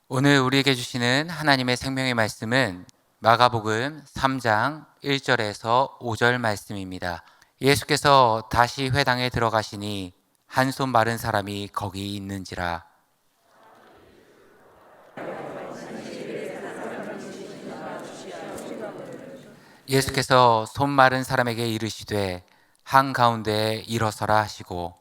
오늘 우리에게 주시는 하나님의 생명의 말씀은 마가복음 3장 1절에서 5절 말씀입니다. 예수께서 다시 회당에 들어가시니 한 손 마른 사람이 거기 있는지라. 예수께서 손 마른 사람에게 이르시되 한가운데에 일어서라 하시고,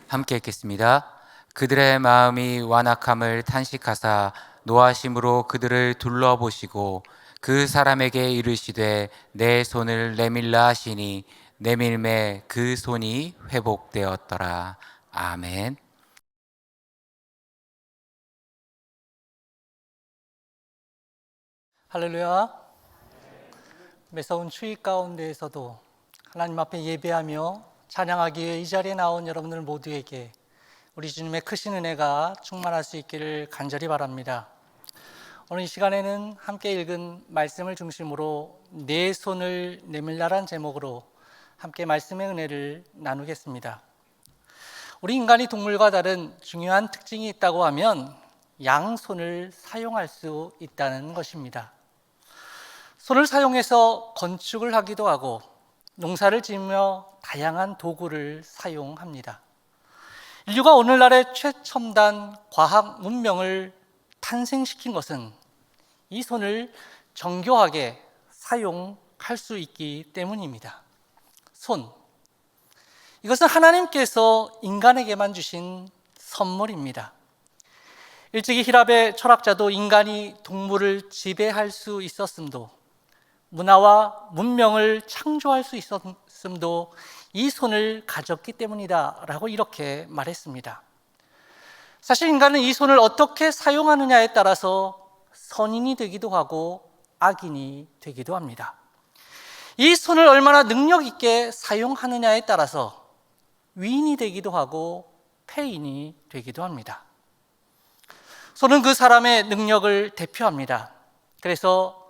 함께 읽겠습니다. 그들의 마음이 완악함을 탄식하사 노하심으로 그들을 둘러보시고 그 사람에게 이르시되 내 손을 내밀라 하시니 내밀매 그 손이 회복되었더라. 아멘. 할렐루야. 매서운 추위 가운데에서도 하나님 앞에 예배하며 찬양하기 위해 이 자리에 나온 여러분들 모두에게 우리 주님의 크신 은혜가 충만할 수 있기를 간절히 바랍니다. 오늘 이 시간에는 함께 읽은 말씀을 중심으로 내 손을 내밀라란 제목으로 함께 말씀의 은혜를 나누겠습니다. 우리 인간이 동물과 다른 중요한 특징이 있다고 하면 양손을 사용할 수 있다는 것입니다. 손을 사용해서 건축을 하기도 하고 농사를 지으며 다양한 도구를 사용합니다. 인류가 오늘날의 최첨단 과학 문명을 탄생시킨 것은 이 손을 정교하게 사용할 수 있기 때문입니다. 손, 이것은 하나님께서 인간에게만 주신 선물입니다. 일찍이 히랍의 철학자도 인간이 동물을 지배할 수 있었음도 문화와 문명을 창조할 수 있었음도 이 손을 가졌기 때문이다 라고 이렇게 말했습니다. 사실 인간은 이 손을 어떻게 사용하느냐에 따라서 선인이 되기도 하고 악인이 되기도 합니다. 이 손을 얼마나 능력 있게 사용하느냐에 따라서 위인이 되기도 하고 패인이 되기도 합니다. 손은 그 사람의 능력을 대표합니다. 그래서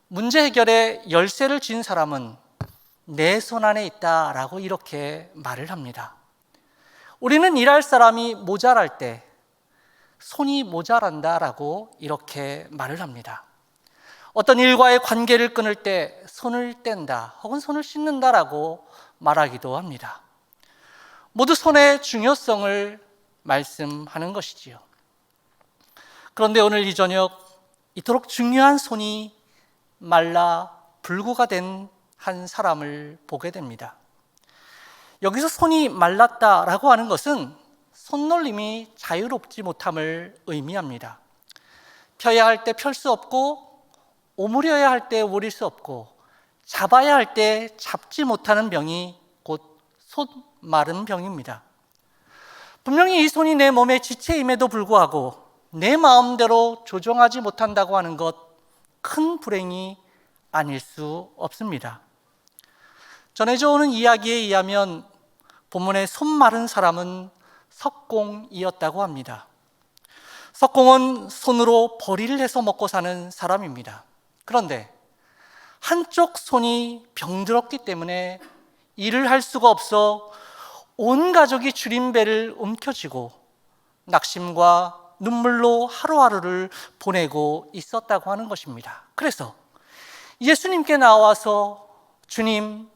문제 해결의 열쇠를 쥔 사람은 내 손 안에 있다라고 이렇게 말을 합니다. 우리는 일할 사람이 모자랄 때 손이 모자란다라고 이렇게 말을 합니다. 어떤 일과의 관계를 끊을 때 손을 뗀다 혹은 손을 씻는다라고 말하기도 합니다. 모두 손의 중요성을 말씀하는 것이지요. 그런데 오늘 이 저녁 이토록 중요한 손이 말라 불구가 된 한 사람을 보게 됩니다. 여기서 손이 말랐다라고 하는 것은 손놀림이 자유롭지 못함을 의미합니다. 펴야 할 때 펼 수 없고 오므려야 할 때 오므릴 수 없고 잡아야 할 때 잡지 못하는 병이 곧 손 마른 병입니다. 분명히 이 손이 내 몸의 지체임에도 불구하고 내 마음대로 조정하지 못한다고 하는 것, 큰 불행이 아닐 수 없습니다. 전해져 오는 이야기에 의하면 본문의 손 마른 사람은 석공이었다고 합니다. 석공은 손으로 벌이를 해서 먹고 사는 사람입니다. 그런데 한쪽 손이 병들었기 때문에 일을 할 수가 없어 온 가족이 줄임배를 움켜쥐고 낙심과 눈물로 하루하루를 보내고 있었다고 하는 것입니다. 그래서 예수님께 나와서 주님,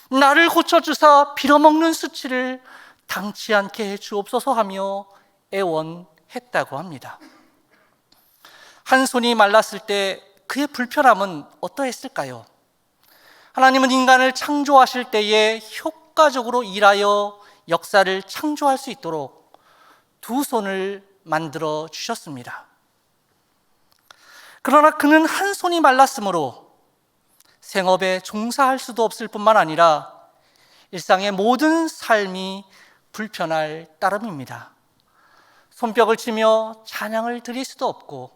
나를 고쳐주사 빌어먹는 수치를 당치 않게 해주옵소서 하며 애원했다고 합니다. 한 손이 말랐을 때 그의 불편함은 어떠했을까요? 하나님은 인간을 창조하실 때에 효과적으로 일하여 역사를 창조할 수 있도록 두 손을 만들어 주셨습니다. 그러나 그는 한 손이 말랐으므로 생업에 종사할 수도 없을 뿐만 아니라 일상의 모든 삶이 불편할 따름입니다. 손뼉을 치며 찬양을 드릴 수도 없고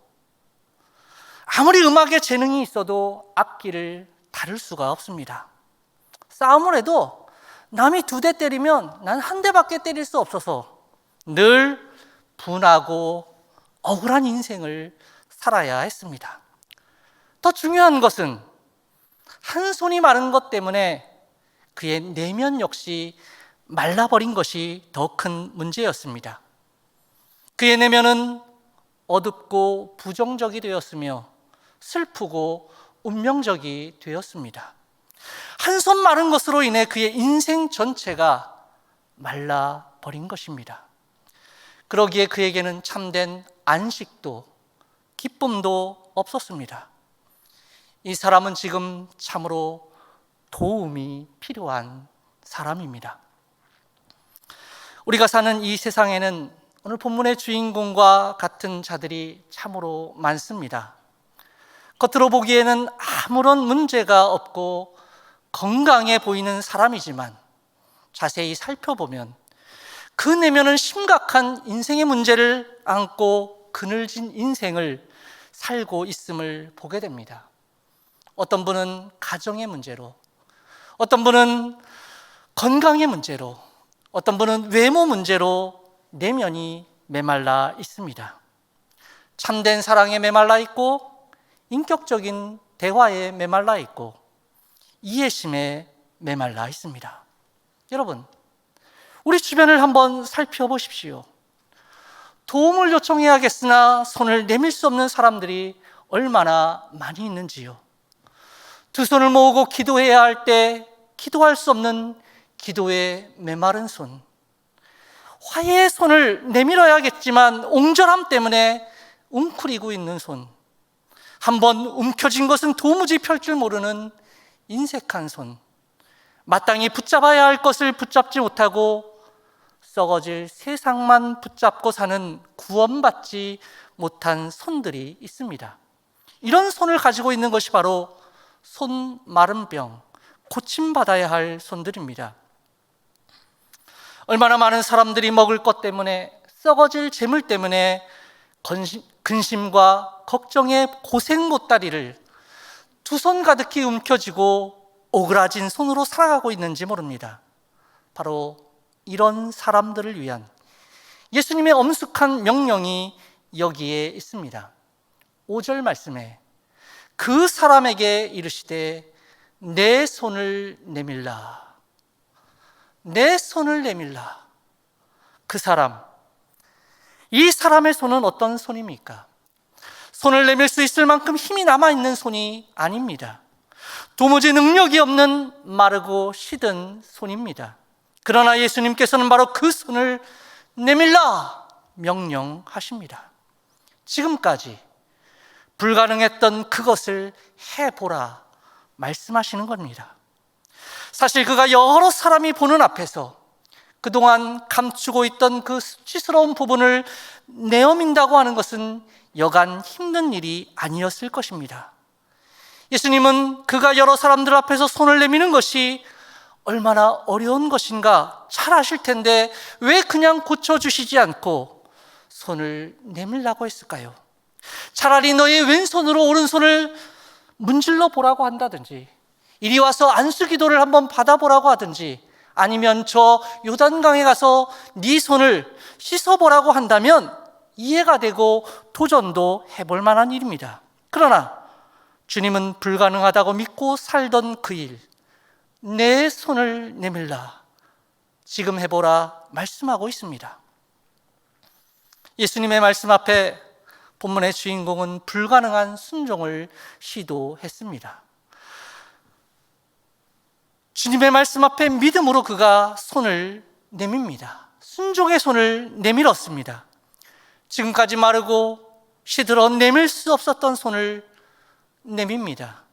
아무리 음악에 재능이 있어도 악기를 다룰 수가 없습니다. 싸움을 해도 남이 2대 때리면 난 1대밖에 때릴 수 없어서 늘 분하고 억울한 인생을 살아야 했습니다. 더 중요한 것은 한 손이 마른 것 때문에 그의 내면 역시 말라버린 것이 더 큰 문제였습니다. 그의 내면은 어둡고 부정적이 되었으며 슬프고 운명적이 되었습니다. 한 손 마른 것으로 인해 그의 인생 전체가 말라버린 것입니다. 그러기에 그에게는 참된 안식도 기쁨도 없었습니다. 이 사람은 지금 참으로 도움이 필요한 사람입니다. 우리가 사는 이 세상에는 오늘 본문의 주인공과 같은 자들이 참으로 많습니다. 겉으로 보기에는 아무런 문제가 없고 건강해 보이는 사람이지만 자세히 살펴보면 그 내면은 심각한 인생의 문제를 안고 그늘진 인생을 살고 있음을 보게 됩니다. 어떤 분은 가정의 문제로, 어떤 분은 건강의 문제로, 어떤 분은 외모 문제로 내면이 메말라 있습니다. 참된 사랑에 메말라 있고, 인격적인 대화에 메말라 있고, 이해심에 메말라 있습니다. 여러분, 우리 주변을 한번 살펴보십시오. 도움을 요청해야겠으나 손을 내밀 수 없는 사람들이 얼마나 많이 있는지요. 두 손을 모으고 기도해야 할 때 기도할 수 없는 기도의 메마른 손, 화해의 손을 내밀어야겠지만 옹졸함 때문에 웅크리고 있는 손, 한번 움켜쥔 것은 도무지 펼 줄 모르는 인색한 손, 마땅히 붙잡아야 할 것을 붙잡지 못하고 썩어질 세상만 붙잡고 사는 구원받지 못한 손들이 있습니다. 이런 손을 가지고 있는 것이 바로 손 마른 병, 고침받아야 할 손들입니다. 얼마나 많은 사람들이 먹을 것 때문에, 썩어질 재물 때문에 근심과 걱정의 고생 보따리를 두 손 가득히 움켜쥐고 오그라진 손으로 살아가고 있는지 모릅니다. 바로 이런 사람들을 위한 예수님의 엄숙한 명령이 여기에 있습니다. 5절 말씀에 그 사람에게 이르시되 내 손을 내밀라, 내 손을 내밀라. 그 사람, 이 사람의 손은 어떤 손입니까? 손을 내밀 수 있을 만큼 힘이 남아있는 손이 아닙니다. 도무지 능력이 없는 마르고 시든 손입니다. 그러나 예수님께서는 바로 그 손을 내밀라 명령하십니다. 지금까지 불가능했던 그것을 해보라 말씀하시는 겁니다. 사실 그가 여러 사람이 보는 앞에서 그동안 감추고 있던 그 수치스러운 부분을 내어민다고 하는 것은 여간 힘든 일이 아니었을 것입니다. 예수님은 그가 여러 사람들 앞에서 손을 내미는 것이 얼마나 어려운 것인가 잘 아실 텐데 왜 그냥 고쳐주시지 않고 손을 내밀라고 했을까요? 차라리 너의 왼손으로 오른손을 문질러 보라고 한다든지, 이리 와서 안수기도를 한번 받아보라고 하든지, 아니면 저 요단강에 가서 네 손을 씻어보라고 한다면 이해가 되고 도전도 해볼 만한 일입니다. 그러나 주님은 불가능하다고 믿고 살던 그 일, 내 손을 내밀라, 지금 해보라 말씀하고 있습니다. 예수님의 말씀 앞에 본문의 주인공은 불가능한 순종을 시도했습니다. 주님의 말씀 앞에 믿음으로 그가 손을 내밉니다. 순종의 손을 내밀었습니다. 지금까지 마르고 시들어 내밀 수 없었던 손을 내밉니다.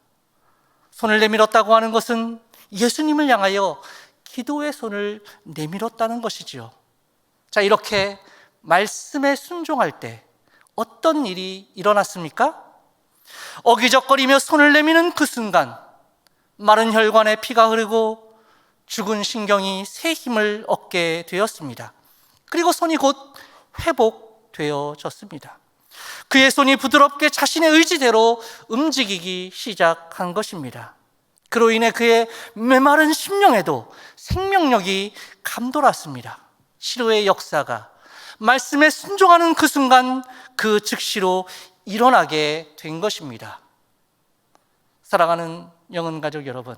손을 내밀었다고 하는 것은 예수님을 향하여 기도의 손을 내밀었다는 것이지요. 자, 이렇게 말씀에 순종할 때 어떤 일이 일어났습니까? 어기적거리며 손을 내미는 그 순간 마른 혈관에 피가 흐르고 죽은 신경이 새 힘을 얻게 되었습니다. 그리고 손이 곧 회복되어졌습니다. 그의 손이 부드럽게 자신의 의지대로 움직이기 시작한 것입니다. 그로 인해 그의 메마른 심령에도 생명력이 감돌았습니다. 치료의 역사가 말씀에 순종하는 그 순간 그 즉시로 일어나게 된 것입니다. 사랑하는 영혼 가족 여러분,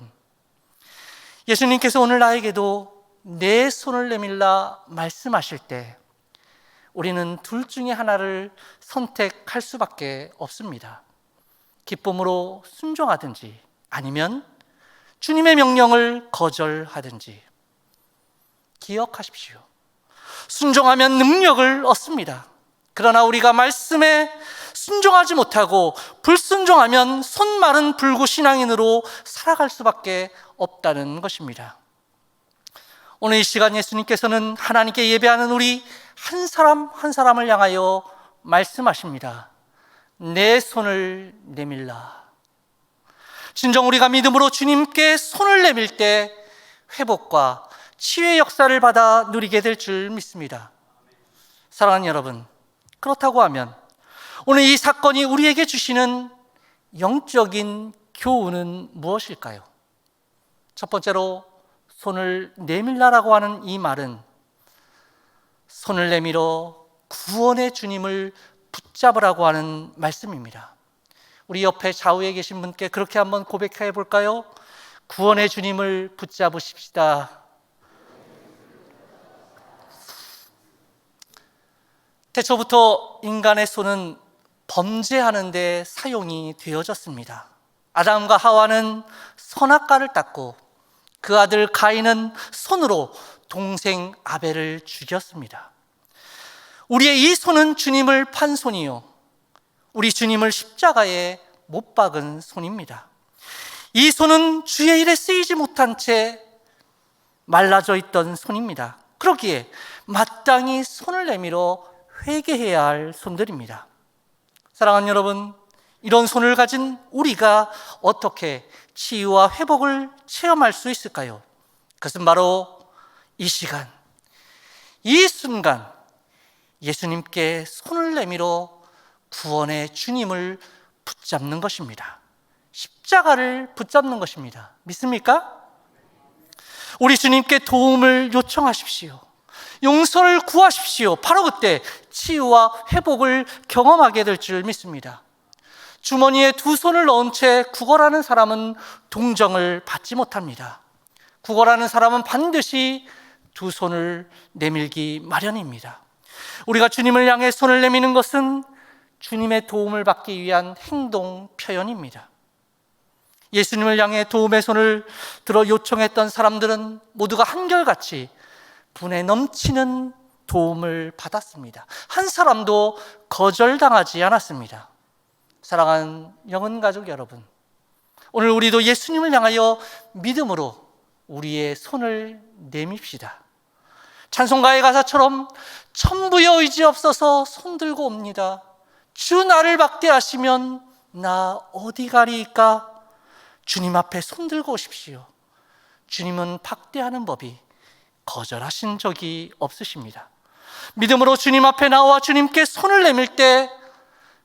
예수님께서 오늘 나에게도 내 손을 내밀라 말씀하실 때 우리는 둘 중에 하나를 선택할 수밖에 없습니다. 기쁨으로 순종하든지 아니면 주님의 명령을 거절하든지. 기억하십시오. 순종하면 능력을 얻습니다. 그러나 우리가 말씀에 순종하지 못하고 불순종하면 손마른 불구신앙인으로 살아갈 수밖에 없다는 것입니다. 오늘 이 시간 예수님께서는 하나님께 예배하는 우리 한 사람 한 사람을 향하여 말씀하십니다. 내 손을 내밀라. 진정 우리가 믿음으로 주님께 손을 내밀 때 회복과 치유의 역사를 받아 누리게 될 줄 믿습니다. 사랑하는 여러분, 그렇다고 하면 오늘 이 사건이 우리에게 주시는 영적인 교훈은 무엇일까요? 첫 번째로 손을 내밀라라고 하는 이 말은 손을 내밀어 구원의 주님을 붙잡으라고 하는 말씀입니다. 우리 옆에 좌우에 계신 분께 그렇게 한번 고백해 볼까요? 구원의 주님을 붙잡으십시다. 태초부터 인간의 손은 범죄하는 데 사용이 되어졌습니다. 아담과 하와는 선악과를 땄고 그 아들 가인은 손으로 동생 아벨을 죽였습니다. 우리의 이 손은 주님을 판 손이요, 우리 주님을 십자가에 못 박은 손입니다. 이 손은 주의 일에 쓰이지 못한 채 말라져 있던 손입니다. 그러기에 마땅히 손을 내밀어 회개해야 할 손들입니다. 사랑하는 여러분, 이런 손을 가진 우리가 어떻게 치유와 회복을 체험할 수 있을까요? 그것은 바로 이 시간, 이 순간 예수님께 손을 내밀어 구원의 주님을 붙잡는 것입니다. 십자가를 붙잡는 것입니다. 믿습니까? 우리 주님께 도움을 요청하십시오. 용서를 구하십시오. 바로 그때 치유와 회복을 경험하게 될 줄 믿습니다. 주머니에 두 손을 넣은 채 구걸하는 사람은 동정을 받지 못합니다. 구걸하는 사람은 반드시 두 손을 내밀기 마련입니다. 우리가 주님을 향해 손을 내미는 것은 주님의 도움을 받기 위한 행동 표현입니다. 예수님을 향해 도움의 손을 들어 요청했던 사람들은 모두가 한결같이 분에 넘치는 도움을 받았습니다. 한 사람도 거절당하지 않았습니다. 사랑하는 영혼 가족 여러분, 오늘 우리도 예수님을 향하여 믿음으로 우리의 손을 내밉시다. 찬송가의 가사처럼 천부여 의지 없어서 손들고 옵니다. 주 나를 박대하시면 나 어디 가리이까? 주님 앞에 손들고 오십시오. 주님은 박대하는 법이 거절하신 적이 없으십니다. 믿음으로 주님 앞에 나와 주님께 손을 내밀 때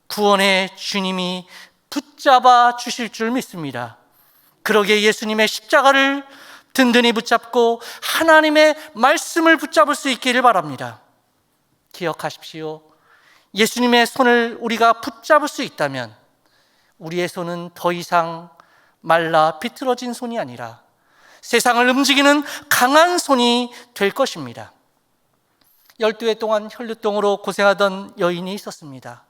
구원의 주님이 붙잡아 주실 줄 믿습니다. 그러기에 예수님의 십자가를 든든히 붙잡고 하나님의 말씀을 붙잡을 수 있기를 바랍니다. 기억하십시오. 예수님의 손을 우리가 붙잡을 수 있다면 우리의 손은 더 이상 말라 비틀어진 손이 아니라 세상을 움직이는 강한 손이 될 것입니다. 12해 동안 혈류병으로 고생하던 여인이 있었습니다.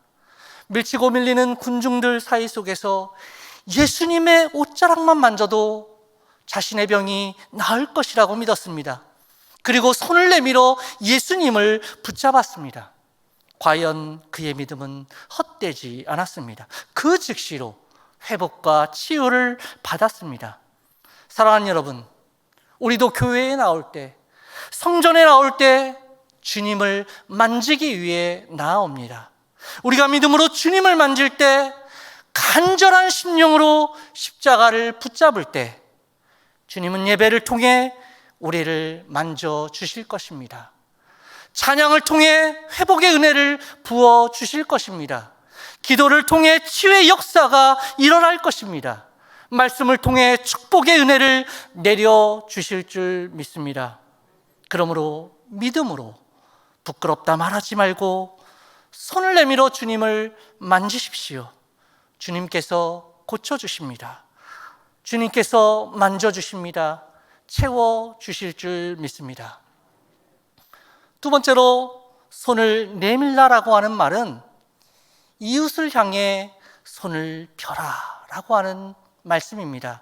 밀치고 밀리는 군중들 사이 속에서 예수님의 옷자락만 만져도 자신의 병이 나을 것이라고 믿었습니다. 그리고 손을 내밀어 예수님을 붙잡았습니다. 과연 그의 믿음은 헛되지 않았습니다. 그 즉시로 회복과 치유를 받았습니다. 사랑하는 여러분, 우리도 교회에 나올 때, 성전에 나올 때 주님을 만지기 위해 나아옵니다. 우리가 믿음으로 주님을 만질 때, 간절한 심령으로 십자가를 붙잡을 때 주님은 예배를 통해 우리를 만져주실 것입니다. 찬양을 통해 회복의 은혜를 부어주실 것입니다. 기도를 통해 치유의 역사가 일어날 것입니다. 말씀을 통해 축복의 은혜를 내려주실 줄 믿습니다. 그러므로 믿음으로 부끄럽다 말하지 말고 손을 내밀어 주님을 만지십시오. 주님께서 고쳐주십니다. 주님께서 만져주십니다. 채워주실 줄 믿습니다. 두 번째로 손을 내밀라라고 하는 말은 이웃을 향해 손을 펴라라고 하는 말씀입니다.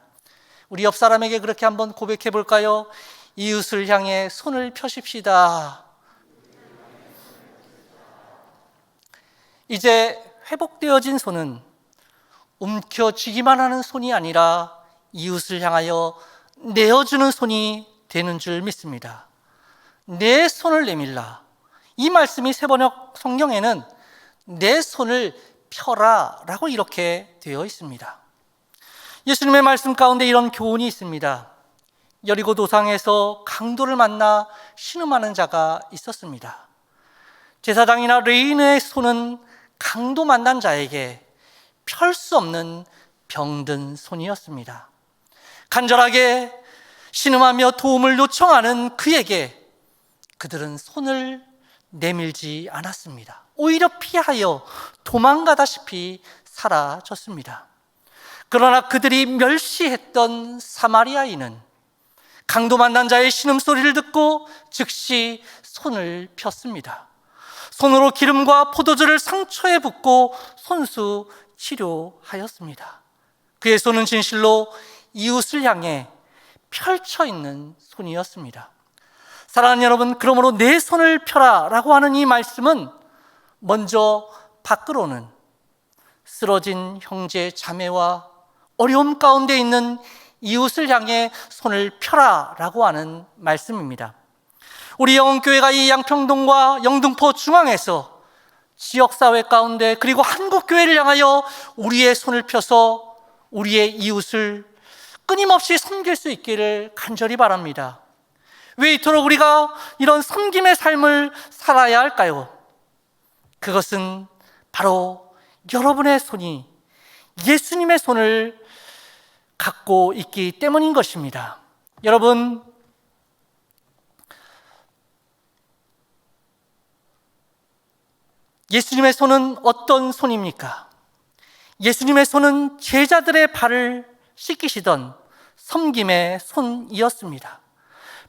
우리 옆 사람에게 그렇게 한번 고백해 볼까요? 이웃을 향해 손을 펴십시다. 이제 회복되어진 손은 움켜쥐기만 하는 손이 아니라 이웃을 향하여 내어주는 손이 되는 줄 믿습니다. 내 손을 내밀라. 이 말씀이 세번역 성경에는 내 손을 펴라 라고 이렇게 되어 있습니다. 예수님의 말씀 가운데 이런 교훈이 있습니다. 여리고 도상에서 강도를 만나 신음하는 자가 있었습니다. 제사장이나 레위인의 손은 강도 만난 자에게 펼 수 없는 병든 손이었습니다. 간절하게 신음하며 도움을 요청하는 그에게 그들은 손을 내밀지 않았습니다. 오히려 피하여 도망가다시피 사라졌습니다. 그러나 그들이 멸시했던 사마리아인은 강도 만난 자의 신음소리를 듣고 즉시 손을 폈습니다. 손으로 기름과 포도주를 상처에 붓고 손수 치료하였습니다. 그의 손은 진실로 이웃을 향해 펼쳐 있는 손이었습니다. 사랑하는 여러분, 그러므로 내 손을 펴라 라고 하는 이 말씀은 먼저 밖으로는 쓰러진 형제 자매와 어려움 가운데 있는 이웃을 향해 손을 펴라 라고 하는 말씀입니다. 우리 영원교회가 이 양평동과 영등포 중앙에서 지역사회 가운데 그리고 한국교회를 향하여 우리의 손을 펴서 우리의 이웃을 끊임없이 섬길 수 있기를 간절히 바랍니다. 왜 이토록 우리가 이런 섬김의 삶을 살아야 할까요? 그것은 바로 여러분의 손이 예수님의 손을 갖고 있기 때문인 것입니다. 여러분, 예수님의 손은 어떤 손입니까? 예수님의 손은 제자들의 발을 씻기시던 섬김의 손이었습니다.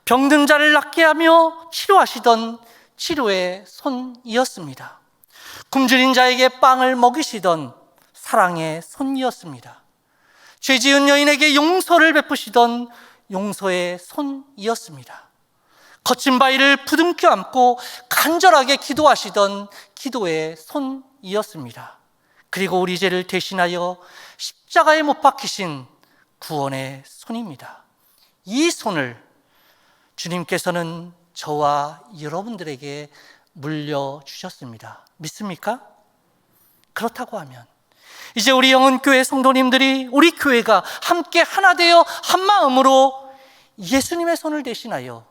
병든 자를 낫게 하며 치료하시던 치료의 손이었습니다. 굶주린 자에게 빵을 먹이시던 사랑의 손이었습니다. 죄 지은 여인에게 용서를 베푸시던 용서의 손이었습니다. 거친 바위를 부둥켜 안고 간절하게 기도하시던 기도의 손이었습니다. 그리고 우리 죄를 대신하여 십자가에 못 박히신 구원의 손입니다. 이 손을 주님께서는 저와 여러분들에게 물려주셨습니다. 믿습니까? 그렇다고 하면 이제 우리 영혼교회 성도님들이 우리 교회가 함께 하나 되어 한 마음으로 예수님의 손을 대신하여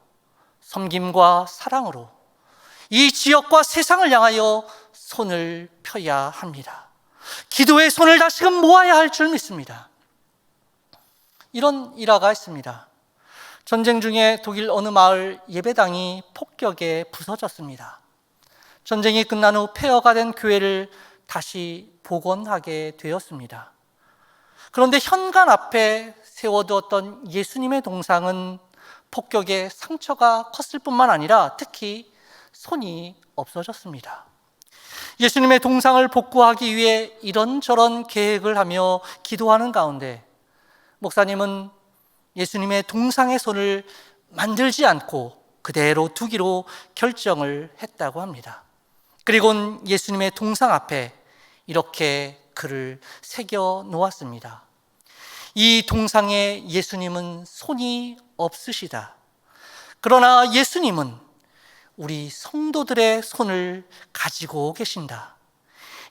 섬김과 사랑으로 이 지역과 세상을 향하여 손을 펴야 합니다. 기도의 손을 다시금 모아야 할 줄 믿습니다. 이런 일화가 있습니다. 전쟁 중에 독일 어느 마을 예배당이 폭격에 부서졌습니다. 전쟁이 끝난 후 폐허가 된 교회를 다시 복원하게 되었습니다. 그런데 현관 앞에 세워두었던 예수님의 동상은 폭격에 상처가 컸을 뿐만 아니라 특히 손이 없어졌습니다. 예수님의 동상을 복구하기 위해 이런저런 계획을 하며 기도하는 가운데 목사님은 예수님의 동상의 손을 만들지 않고 그대로 두기로 결정을 했다고 합니다. 그리고는 예수님의 동상 앞에 이렇게 글을 새겨 놓았습니다. 이 동상에 예수님은 손이 없으시다. 그러나 예수님은 우리 성도들의 손을 가지고 계신다.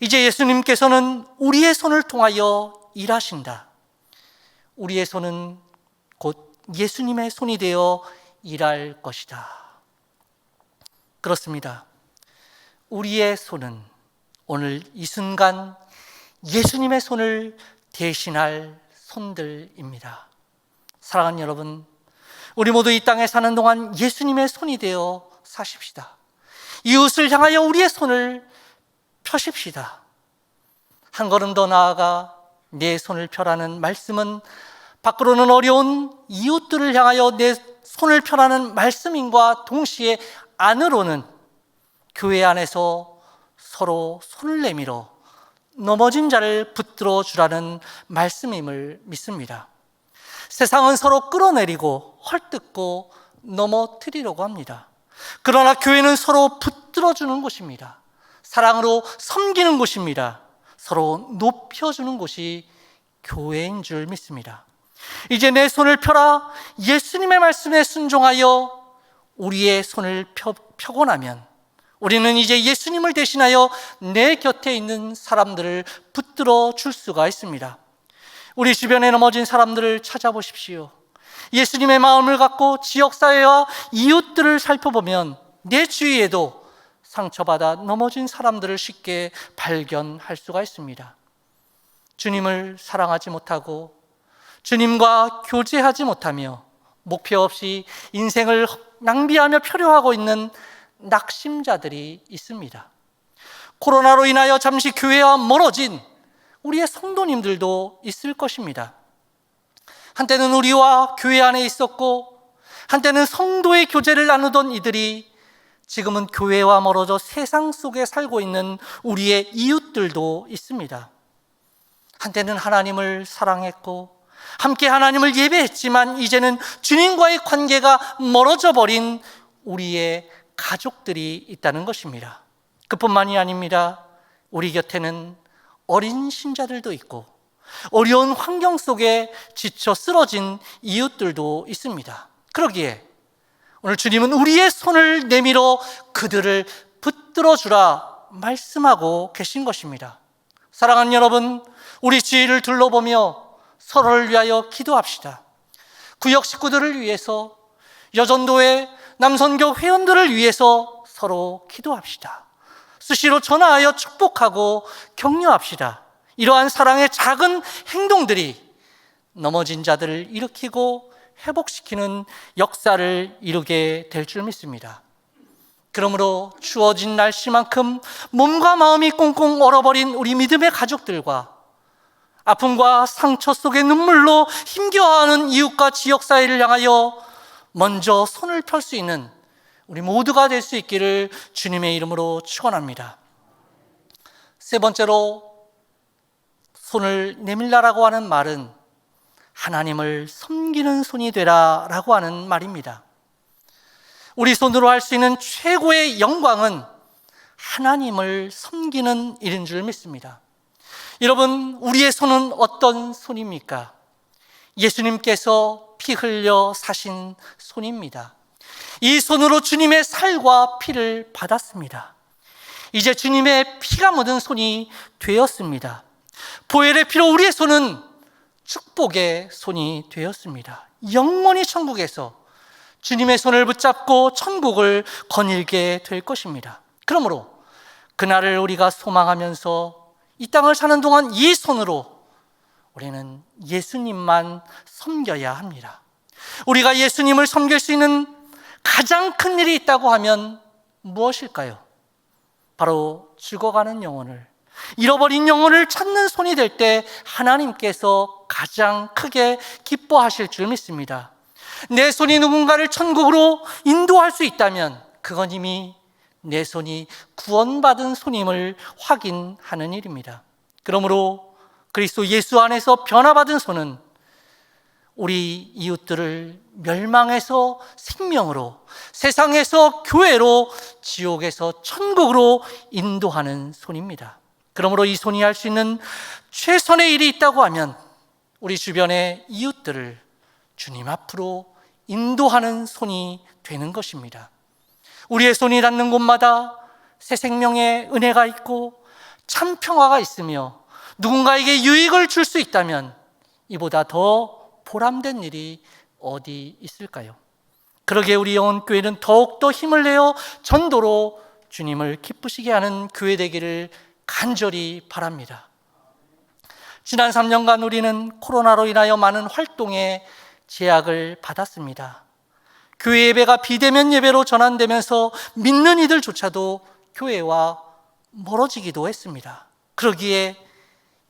이제 예수님께서는 우리의 손을 통하여 일하신다. 우리의 손은 곧 예수님의 손이 되어 일할 것이다. 그렇습니다. 우리의 손은 오늘 이 순간 예수님의 손을 대신할 손들입니다. 사랑하는 여러분, 우리 모두 이 땅에 사는 동안 예수님의 손이 되어 사십시다. 이웃을 향하여 우리의 손을 펴십시다. 한 걸음 더 나아가 내 손을 펴라는 말씀은 밖으로는 어려운 이웃들을 향하여 내 손을 펴라는 말씀인과 동시에 안으로는 교회 안에서 서로 손을 내밀어 넘어진 자를 붙들어 주라는 말씀임을 믿습니다. 세상은 서로 끌어내리고 헐뜯고 넘어뜨리려고 합니다. 그러나 교회는 서로 붙들어 주는 곳입니다. 사랑으로 섬기는 곳입니다. 서로 높여주는 곳이 교회인 줄 믿습니다. 이제 내 손을 펴라, 예수님의 말씀에 순종하여 우리의 손을 펴고 나면 우리는 이제 예수님을 대신하여 내 곁에 있는 사람들을 붙들어 줄 수가 있습니다. 우리 주변에 넘어진 사람들을 찾아보십시오. 예수님의 마음을 갖고 지역사회와 이웃들을 살펴보면 내 주위에도 상처받아 넘어진 사람들을 쉽게 발견할 수가 있습니다. 주님을 사랑하지 못하고 주님과 교제하지 못하며 목표 없이 인생을 낭비하며 표류하고 있는 낙심자들이 있습니다. 코로나로 인하여 잠시 교회와 멀어진 우리의 성도님들도 있을 것입니다. 한때는 우리와 교회 안에 있었고 한때는 성도의 교제를 나누던 이들이 지금은 교회와 멀어져 세상 속에 살고 있는 우리의 이웃들도 있습니다. 한때는 하나님을 사랑했고 함께 하나님을 예배했지만 이제는 주님과의 관계가 멀어져 버린 우리의 가족들이 있다는 것입니다. 그뿐만이 아닙니다. 우리 곁에는 어린 신자들도 있고 어려운 환경 속에 지쳐 쓰러진 이웃들도 있습니다. 그러기에 오늘 주님은 우리의 손을 내밀어 그들을 붙들어 주라 말씀하고 계신 것입니다. 사랑하는 여러분, 우리 주위를 둘러보며 서로를 위하여 기도합시다. 구역 식구들을 위해서, 여전도의 남선교 회원들을 위해서 서로 기도합시다. 수시로 전화하여 축복하고 격려합시다. 이러한 사랑의 작은 행동들이 넘어진 자들을 일으키고 회복시키는 역사를 이루게 될 줄 믿습니다. 그러므로 추워진 날씨만큼 몸과 마음이 꽁꽁 얼어버린 우리 믿음의 가족들과 아픔과 상처 속의 눈물로 힘겨워하는 이웃과 지역사회를 향하여 먼저 손을 펼 수 있는 우리 모두가 될 수 있기를 주님의 이름으로 축원합니다. 세 번째로 손을 내밀라라고 하는 말은 하나님을 섬기는 손이 되라라고 하는 말입니다. 우리 손으로 할 수 있는 최고의 영광은 하나님을 섬기는 일인 줄 믿습니다. 여러분, 우리의 손은 어떤 손입니까? 예수님께서 피 흘려 사신 손입니다. 이 손으로 주님의 살과 피를 받았습니다. 이제 주님의 피가 묻은 손이 되었습니다. 보혈의 피로 우리의 손은 축복의 손이 되었습니다. 영원히 천국에서 주님의 손을 붙잡고 천국을 거닐게 될 것입니다. 그러므로 그날을 우리가 소망하면서 이 땅을 사는 동안 이 손으로 우리는 예수님만 섬겨야 합니다. 우리가 예수님을 섬길 수 있는 가장 큰 일이 있다고 하면 무엇일까요? 바로 죽어가는 영혼을, 잃어버린 영혼을 찾는 손이 될 때 하나님께서 가장 크게 기뻐하실 줄 믿습니다. 내 손이 누군가를 천국으로 인도할 수 있다면 그건 이미 내 손이 구원받은 손임을 확인하는 일입니다. 그러므로 그리스도 예수 안에서 변화받은 손은 우리 이웃들을 멸망에서 생명으로, 세상에서 교회로, 지옥에서 천국으로 인도하는 손입니다. 그러므로 이 손이 할 수 있는 최선의 일이 있다고 하면 우리 주변의 이웃들을 주님 앞으로 인도하는 손이 되는 것입니다. 우리의 손이 닿는 곳마다 새 생명의 은혜가 있고 참 평화가 있으며 누군가에게 유익을 줄 수 있다면 이보다 더 보람된 일이 어디 있을까요? 그러기에 우리 영혼교회는 더욱더 힘을 내어 전도로 주님을 기쁘시게 하는 교회 되기를 간절히 바랍니다. 지난 3년간 우리는 코로나로 인하여 많은 활동에 제약을 받았습니다. 교회 예배가 비대면 예배로 전환되면서 믿는 이들조차도 교회와 멀어지기도 했습니다. 그러기에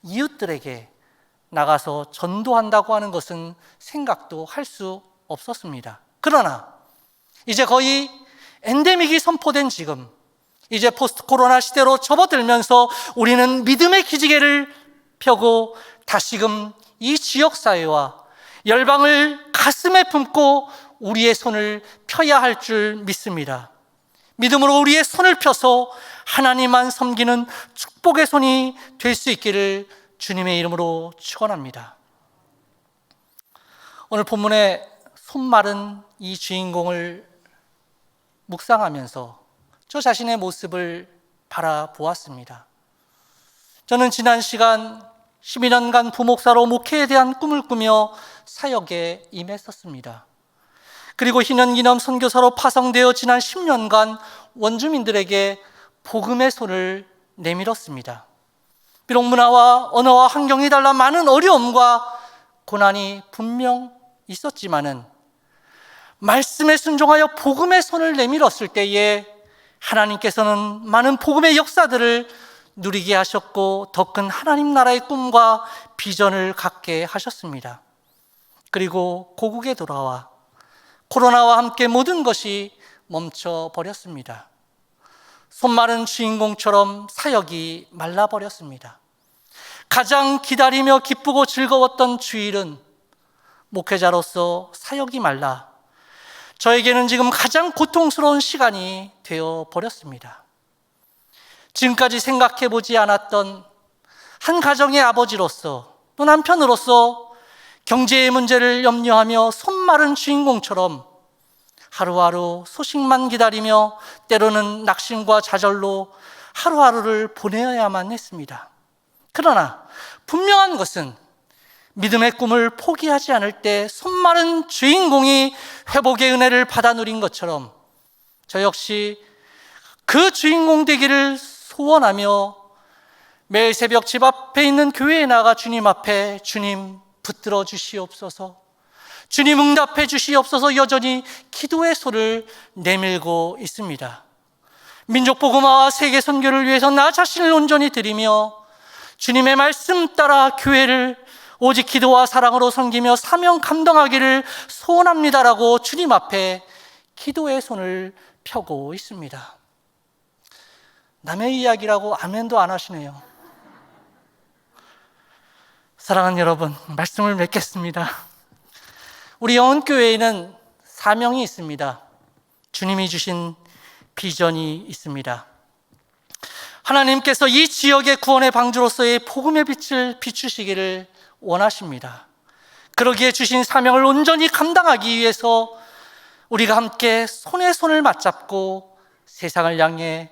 이웃들에게 나가서 전도한다고 하는 것은 생각도 할 수 없었습니다. 그러나 이제 거의 엔데믹이 선포된 지금, 이제 포스트 코로나 시대로 접어들면서 우리는 믿음의 기지개를 펴고 다시금 이 지역사회와 열방을 가슴에 품고 우리의 손을 펴야 할 줄 믿습니다. 믿음으로 우리의 손을 펴서 하나님만 섬기는 축복의 손이 될 수 있기를 주님의 이름으로 축원합니다. 오늘 본문의 손 마른 이 주인공을 묵상하면서 저 자신의 모습을 바라보았습니다. 저는 지난 시간 12년간 부목사로 목회에 대한 꿈을 꾸며 사역에 임했었습니다. 그리고 희년기념 선교사로 파송되어 지난 10년간 원주민들에게 복음의 손을 내밀었습니다. 비록 문화와 언어와 환경이 달라 많은 어려움과 고난이 분명 있었지만은 말씀에 순종하여 복음의 손을 내밀었을 때에 하나님께서는 많은 복음의 역사들을 누리게 하셨고 더 큰 하나님 나라의 꿈과 비전을 갖게 하셨습니다. 그리고 고국에 돌아와 코로나와 함께 모든 것이 멈춰버렸습니다. 손 마른 주인공처럼 사역이 말라버렸습니다. 가장 기다리며 기쁘고 즐거웠던 주일은 목회자로서 사역이 말라 저에게는 지금 가장 고통스러운 시간이 되어버렸습니다. 지금까지 생각해보지 않았던 한 가정의 아버지로서 또 남편으로서 경제의 문제를 염려하며 손 마른 주인공처럼 하루하루 소식만 기다리며 때로는 낙심과 좌절로 하루하루를 보내야만 했습니다. 그러나 분명한 것은 믿음의 꿈을 포기하지 않을 때 손 마른 주인공이 회복의 은혜를 받아 누린 것처럼 저 역시 그 주인공 되기를 소원하며 매일 새벽 집 앞에 있는 교회에 나가 주님 앞에 주님 붙들어 주시옵소서, 주님 응답해 주시옵소서 여전히 기도의 손을 내밀고 있습니다. 민족 복음화와 세계 선교를 위해서 나 자신을 온전히 드리며 주님의 말씀 따라 교회를 오직 기도와 사랑으로 섬기며 사명 감당하기를 소원합니다라고 주님 앞에 기도의 손을 펴고 있습니다. 남의 이야기라고 아멘도 안 하시네요. 사랑하는 여러분, 말씀을 맺겠습니다. 우리 영혼교회에는 사명이 있습니다. 주님이 주신 비전이 있습니다. 하나님께서 이 지역의 구원의 방주로서의 복음의 빛을 비추시기를 원하십니다. 그러기에 주신 사명을 온전히 감당하기 위해서 우리가 함께 손에 손을 맞잡고 세상을 향해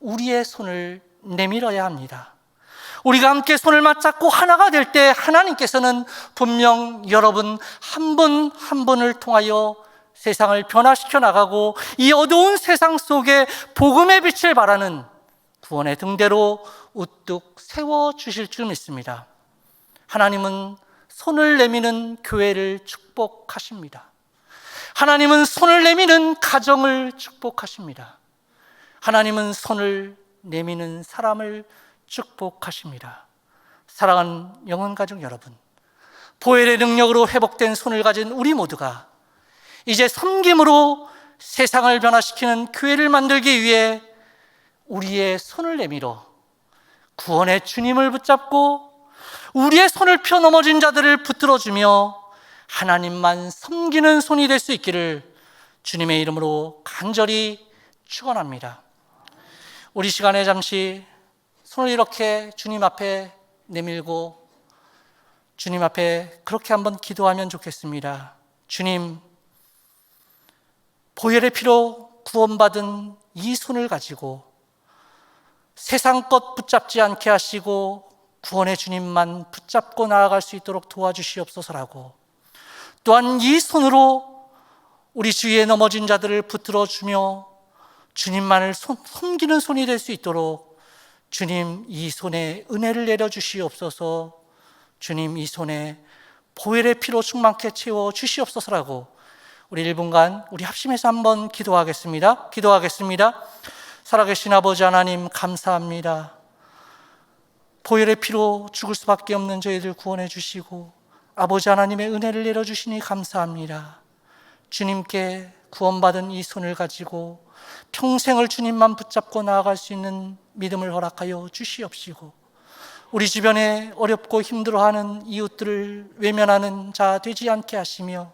우리의 손을 내밀어야 합니다. 우리가 함께 손을 맞잡고 하나가 될 때 하나님께서는 분명 여러분 한 분 한 분을 통하여 세상을 변화시켜 나가고 이 어두운 세상 속에 복음의 빛을 발하는 구원의 등대로 우뚝 세워주실 줄 믿습니다. 하나님은 손을 내미는 교회를 축복하십니다. 하나님은 손을 내미는 가정을 축복하십니다. 하나님은 손을 내미는 사람을 축복하십니다. 사랑하는 영혼가족 여러분, 보혈의 능력으로 회복된 손을 가진 우리 모두가 이제 섬김으로 세상을 변화시키는 교회를 만들기 위해 우리의 손을 내밀어 구원의 주님을 붙잡고 우리의 손을 펴 넘어진 자들을 붙들어주며 하나님만 섬기는 손이 될 수 있기를 주님의 이름으로 간절히 축원합니다. 우리 시간에 잠시 손을 이렇게 주님 앞에 내밀고 주님 앞에 그렇게 한번 기도하면 좋겠습니다. 주님, 보혈의 피로 구원받은 이 손을 가지고 세상 것 붙잡지 않게 하시고 구원의 주님만 붙잡고 나아갈 수 있도록 도와주시옵소서라고, 또한 이 손으로 우리 주위에 넘어진 자들을 붙들어주며 주님만을 섬기는 손이 될 수 있도록 주님 이 손에 은혜를 내려주시옵소서, 주님 이 손에 보혈의 피로 충만케 채워 주시옵소서라고 우리 1분간 우리 합심해서 한번 보혈의 피로 죽을 수밖에 없는 저희들 구원해 주시고 아버지 하나님의 은혜를 내려주시니 감사합니다. 주님께 구원받은 이 손을 가지고 평생을 주님만 붙잡고 나아갈 수 있는 믿음을 허락하여 주시옵시고, 우리 주변에 어렵고 힘들어하는 이웃들을 외면하는 자 되지 않게 하시며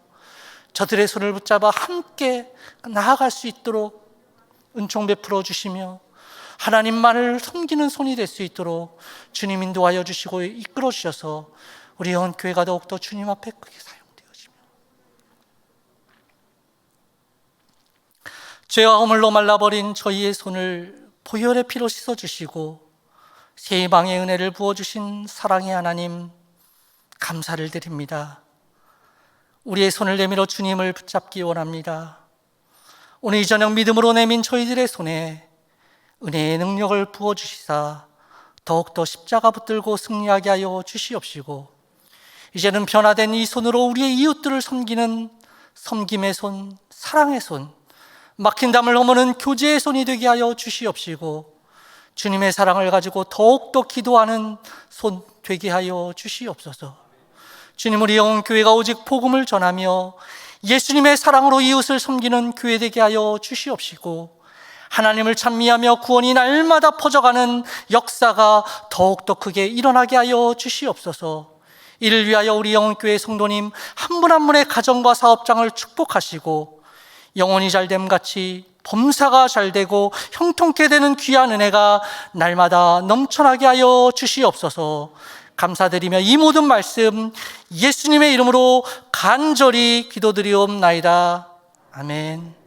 저들의 손을 붙잡아 함께 나아갈 수 있도록 은총 베풀어 주시며 하나님만을 섬기는 손이 될 수 있도록 주님 인도하여 주시고 이끌어 주셔서 우리 영혼교회가 더욱더 주님 앞에 크게 사용되어지며 죄와 허물로 말라버린 저희의 손을 보혈의 피로 씻어주시고 새 희망의 은혜를 부어주신 사랑의 하나님, 감사를 드립니다. 우리의 손을 내밀어 주님을 붙잡기 원합니다. 오늘 이 저녁 믿음으로 내민 저희들의 손에 은혜의 능력을 부어주시사 더욱더 십자가 붙들고 승리하게 하여 주시옵시고, 이제는 변화된 이 손으로 우리의 이웃들을 섬기는 섬김의 손, 사랑의 손, 막힌 담을 허무는 교제의 손이 되게 하여 주시옵시고, 주님의 사랑을 가지고 더욱더 기도하는 손 되게 하여 주시옵소서. 주님, 우리 영혼교회가 오직 복음을 전하며 예수님의 사랑으로 이웃을 섬기는 교회 되게 하여 주시옵시고, 하나님을 찬미하며 구원이 날마다 퍼져가는 역사가 더욱더 크게 일어나게 하여 주시옵소서. 이를 위하여 우리 영혼교회 성도님 한 분 한 분의 가정과 사업장을 축복하시고, 영혼이 잘됨 같이 범사가 잘되고 형통케 되는 귀한 은혜가 날마다 넘쳐나게 하여 주시옵소서. 감사드리며 이 모든 말씀 예수님의 이름으로 간절히 기도드리옵나이다. 아멘.